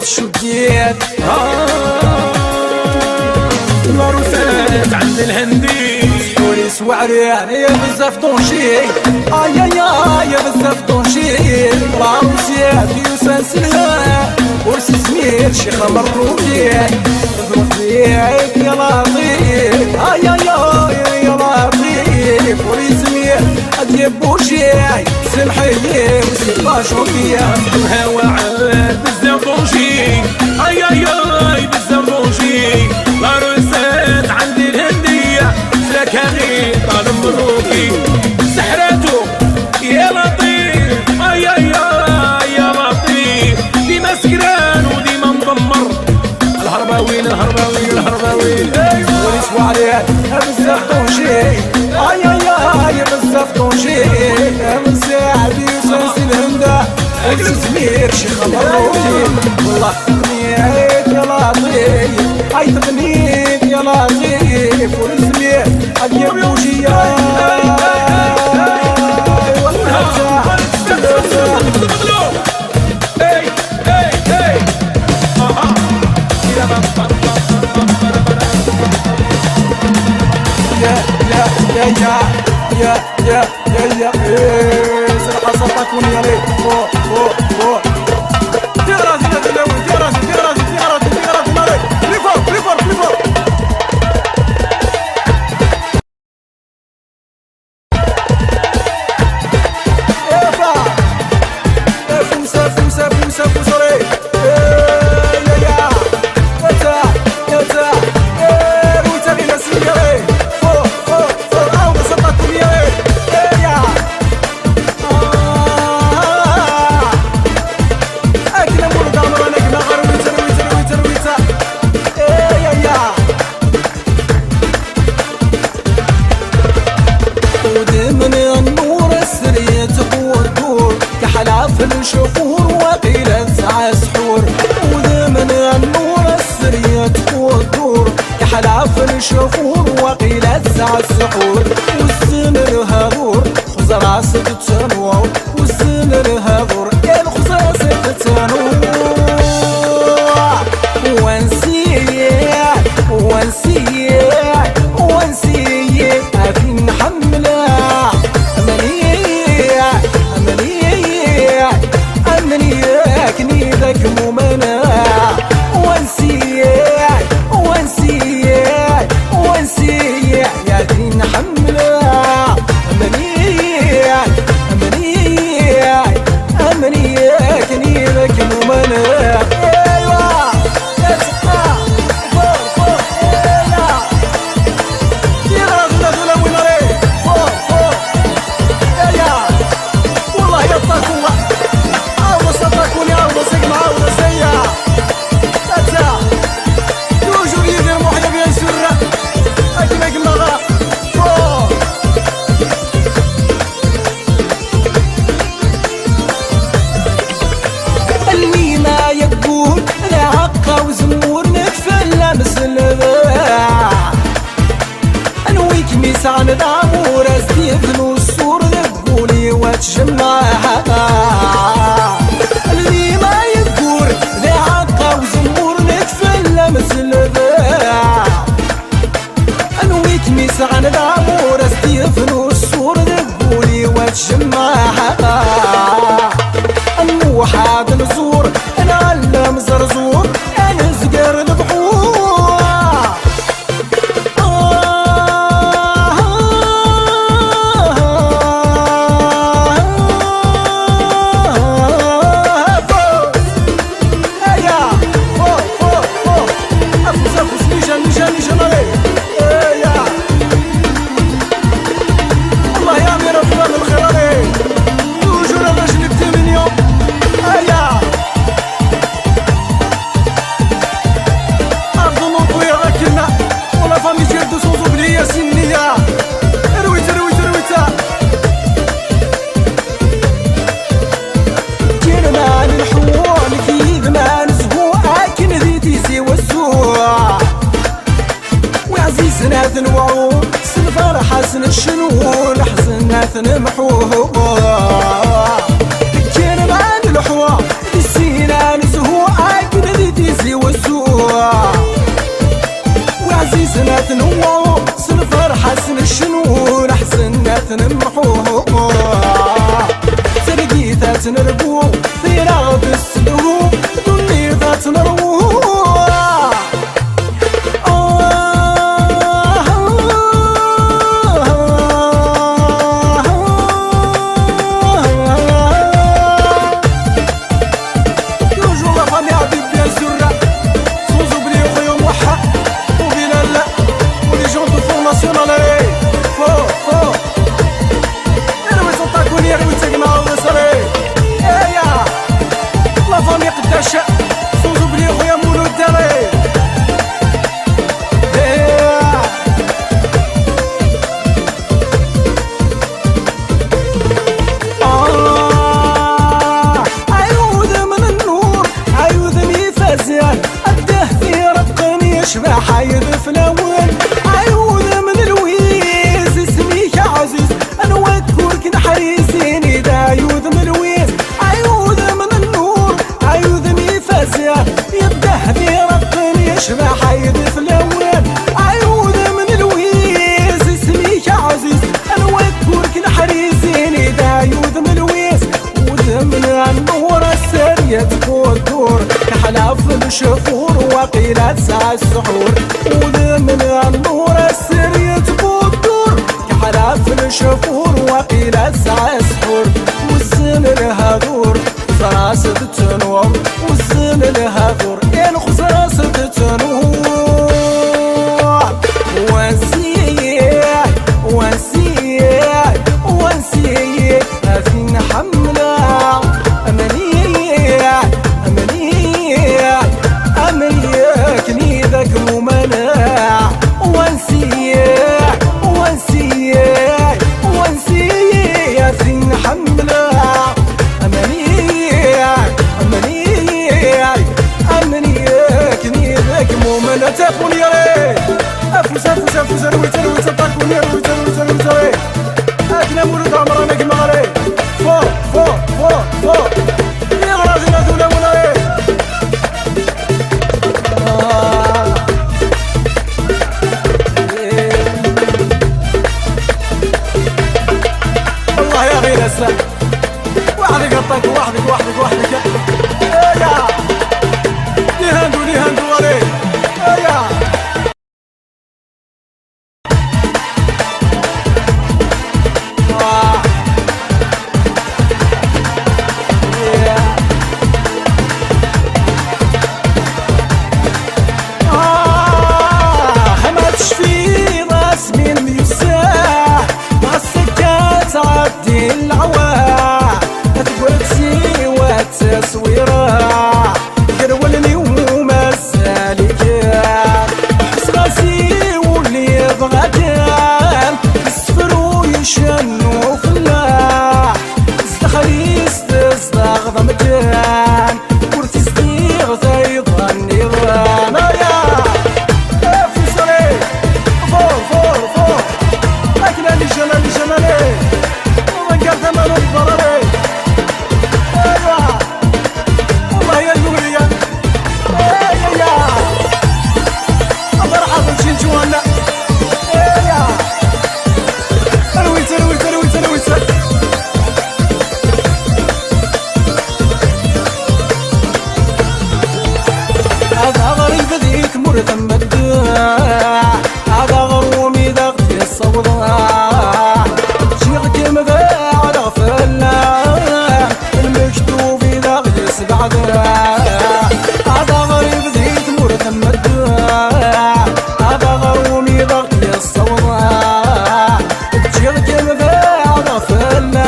الشديات العروسات عند الهندي وليس وعريان يا بزاف طونشي يا بزاف طونشي العروسيات يسلسلها ورسي سمير شيخ مروكي ذوقيك يا لطيف يا لطيف وليس سمير أديب بوشي سمحي وسيباشو فيها الهوا عاد بزاف طونشي بزاف طونشي العروسات عند الهندية سلاكها غير طالب مروكي سحراتو يا لطيف يا لطيف ديما سكران وديما مضمر الهرباوين وليس وعريان بزاف طونشي يا بزاف طونشي من ساعدي وسلسل هندا سمير شيخ مروكي والله تغنيت يا لطيف تغنيت يا لطيف ولسمير أديب بوشية يا سرحة صوتك ونيالي فوق في راسي نازل في راسي مالي لفوق فوسا لي رويتا غير سيالي فوق عاود صوتك ونيالي الشفور وقيل ساعة سحور وذمن النور السرية والدور كحلاف الشفور وقيل ساعة سحور والسن الهابور خز راسك تنور والسن الهابور يا الخزاس تنور وانسية أفين حملة كنيدك ممنع وانسية يا دين حملة أمنية كنيدك ممنع عن العمور استيفن والسور ذبولي وتجمعها اللي ما يذكر ذا عقا وزمور نتفلى مثل ذا انويك ميس عن العمور استيفن والسور ذبولي وتجمعها النوحة بالزور انا علم زرزور انا زقر البحور حزن وعود سنفر حزن الشنو الحزن نمحوه كان نون حسنا تنمحوه تلقيتها تنربو في رغب السدو دنيتها تنروه حايد في الاول عيون من الويز اسميك عزيز انا وكورك نحريزين اذا عيود من الويز عيود من النور عيود ميفازة يده في رقم يشبه حايد في الاول عيود من الويز اسميك عزيز انا وكورك نحريزين اذا عيود من الويز ودمن النور السرية تقدر كحلاف الشفور وقيلة ساعة السحور ودمن النور السرية تقدر كحلاف الشفور وقيلة ساعة السحور والزن لها دور خسراسة التنور والزن لها دور ين خسراسة التنور وانسيك وانسيك وانسيك أفين حملة أمنيك نيدك ممنع وانسيك وانسيك وانسيك فين حملة أمنيك نيدك ممنع تاكل يا ري أفوز رويت تاكل يا رويت أكنا مولود عمرنا كما غري فوق يا غراضي ما دولا ولا ري الله يا غير السلام وحدك قطك وحدك يا ليهندو وري يا تصويرة قرولني ومسالكان حس راسي واللي يبغى كان يسفروا يشنوا في الله استخلي استغضى مكان ورث استغضى يظن نظام يا فوسري فور لكن اللي جمالي ومن ثمن الضرري هذا غريب ذيك مرتم الداع هذا غرومي ضغطي الصوضاع شيغك مذاع على غفلان المكتوب ضغطي سبع ذراع هذا غريب ذيك مرتم الداع هذا غرومي ضغطي الصوضاع شيغك مذاع على غفلان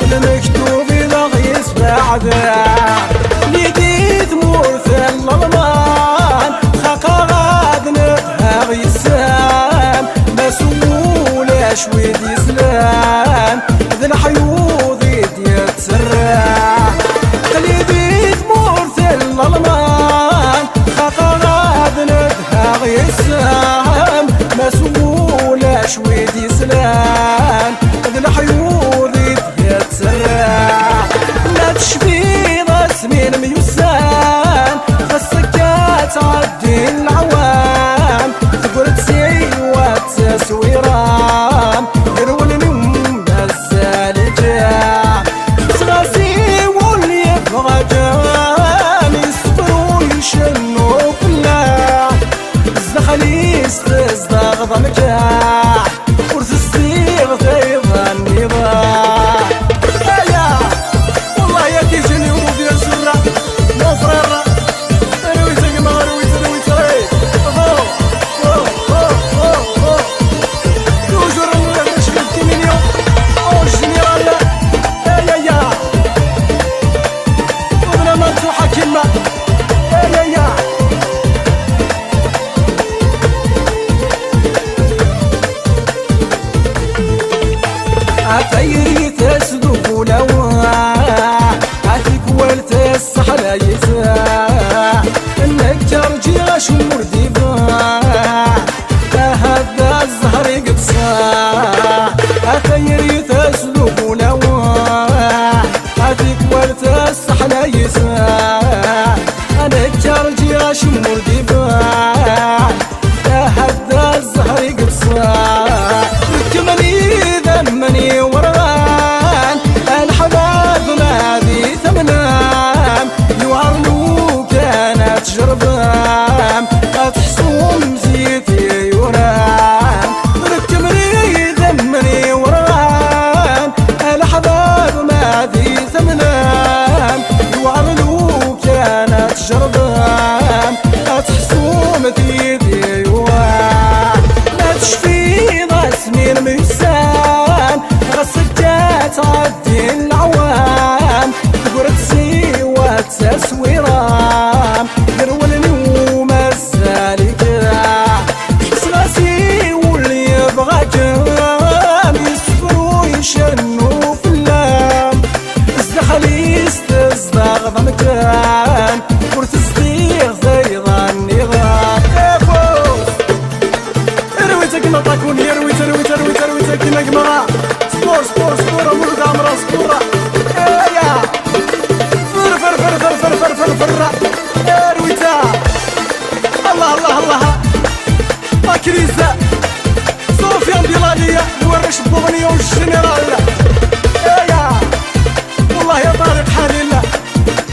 المكتوب ضغطي سبع ذراع لقيت مرثل الظلمان خاقا غاد نبهاغ يسام مسؤول شويد يسلام ذي الحيوض يتسرع لقيت مرثل الظلمان خاقا غاد نبهاغ يسام مسؤول شويد يسلام ذي الحيوض يتسرع لا تشفي من ميوسان خاصك تعدي العوام تقول تسيوات تسويرات عفيري تسدوك ولوا عفيك والتسح لا يساع انك ترجي غش مردفا هذا الزهر يقصا عفيري تسدوك ولوا عفيك والتسح لا يساع انك ترجي غش مردفا هذا الزهر يقصا كمني ذمني ورغان الحباب ما ذي ثمنام يوارلو كانت جربام تحصوم زيتي يورام ركبني ذمني ورغان الحباب ما ذي ثمنام يوارلو كانت جربام تحصوم زيتي يورام لا تشفي غسمين ميسان غسجات عدي العوام قرد سيوات تسويرام قرولني ومسالك سلاسي واللي يبغى جام يسفروا يشنوا في اللام ازدخلي استزدغ ضمكان ورث صديق زي ظني غام كنا طاكون يرويت رويت رويت رويت كنا قمرة سبور سبور سبورة ولد عمرة سبورة يا فر فر فر فر فر فر فر فر يرويتا الله الله الله ماكريزة سوفيان بلالية نورش بوغنية والجنرال يا والله يا طارق حالي الله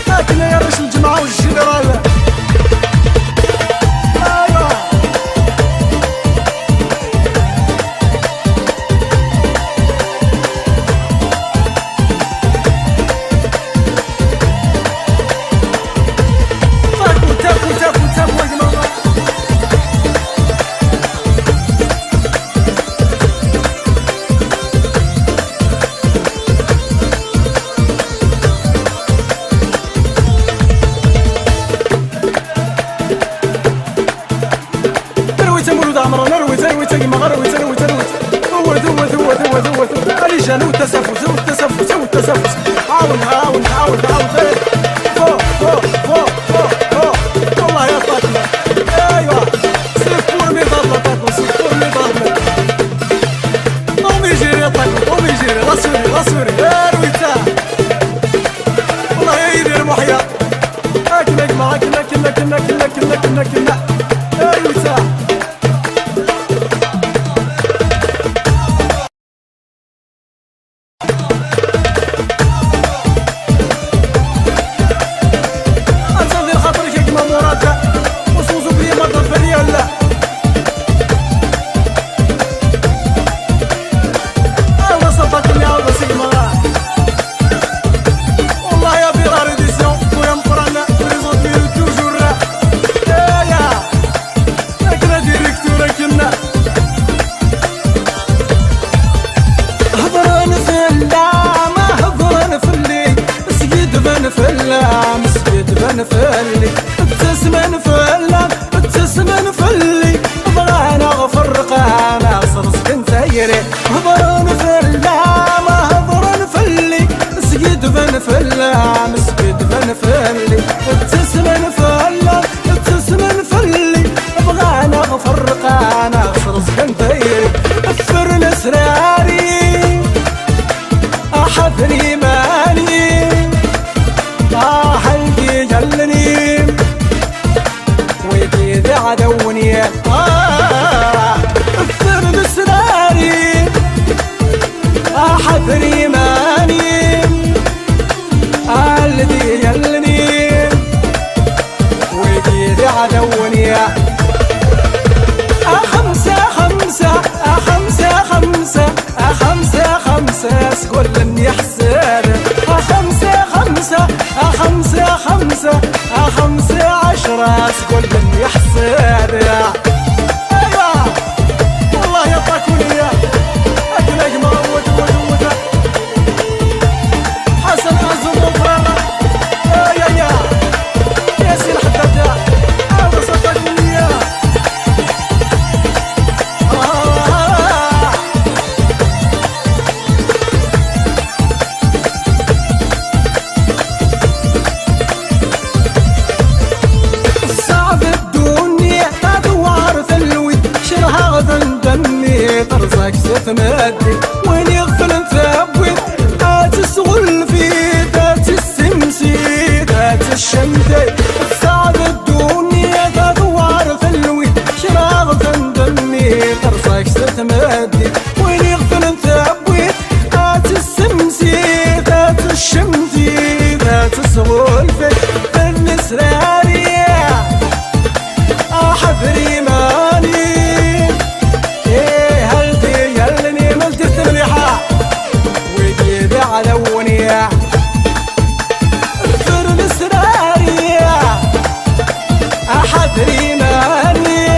لكن يرش الجماعة والجنرال والتسفس والتسفس والتسفس عاون عاون عاون عاون فوق فوق فوق فوق فوق والله يا فاطمة ايوه سيفور مي ضربة فاطمة سيفور مي ضربة قومي جيري يا طاقم قومي جيري راسوري راسوري رويتا والله يدير محيا كنا كنا كنا كنا كنا كنا كنا كنا كنا رويتا نفلي ابتسم نفلم ابتسم نفلي بغانا غفرق انا صرص كنت يري هضر نفلم هضر نفلي سقيد بنفلم سقيد بنفلي ابتسم نفلم ابتسم نفلي بغانا غفرق انا صرص كنت يري افر الاسراري احذري ماني حلقي جلني ويدي عدوني اثر بسراري تتمدي وين يغفل ثبت تسغل في ذات السمسي ذات الشمتي تساعد الدنيا تدوار في الويد شراغ تندمي قرصك تتمدي وين يغفل ثبت ذات السمسي ذات الشمتي ذات السغل في النسرارية حذري ماني هلدي يلني ملت التمليحة ويدي على ونيا في النسرارية حذري ماني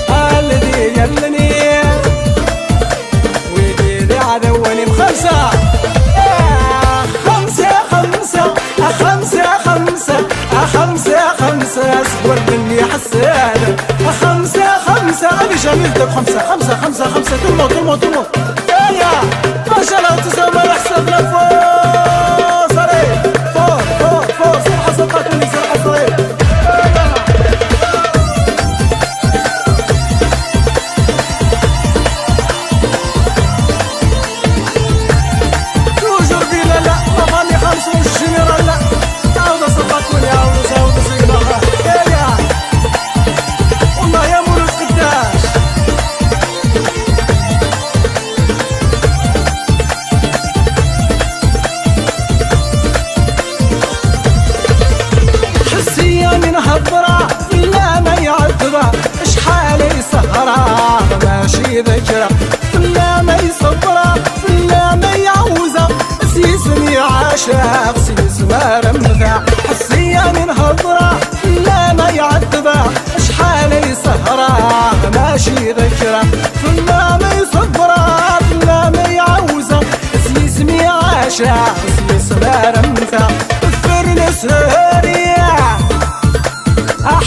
هلدي يلني ويدي على وني بخمسة خمسة أسود مني حسانة خمسة أبي جميلتك خمسة تمو يا ما شاء الله تسمى الحساب فوز عليك فوز صلحة صدقتني صلحة صغير توجور بينا لا مغني 25 لا تعود صدقتني عاود والله يا مولود قداش حسيا من هضرة لا ما يعذبه شحال يسهرة ماشي ذكرى لا ما يصبره لا ما يعوزه سيسمي عاشق سيسمى رمثة حسيا من هضرة لا ما يعذبه شحال يسهرة ماشي ذكرى لا ما يصبره لا ما يعوزه سيسمي عاشق سيسمى رمثة فرنس هرية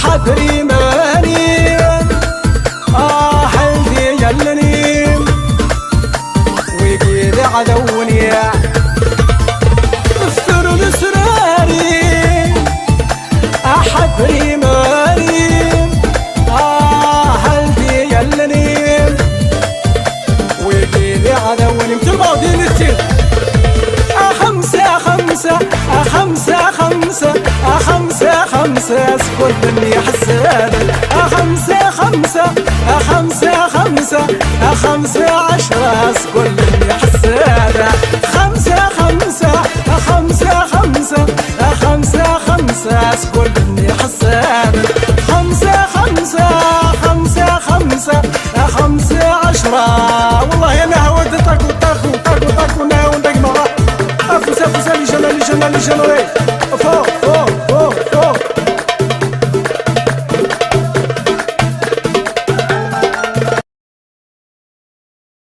حذري ماني هلدي يلني ويقيد عدوني الثر سراري حذري ماني هلدي يلني ويقيد عدوني مثل بعضين التير خمسة اسكت مني حسانة خمسة 10 اسكت مني حسانة خمسة اسكت مني حسانة 10 والله انا هودتك وطاق وناو ندق مرة فوسا لي جمالي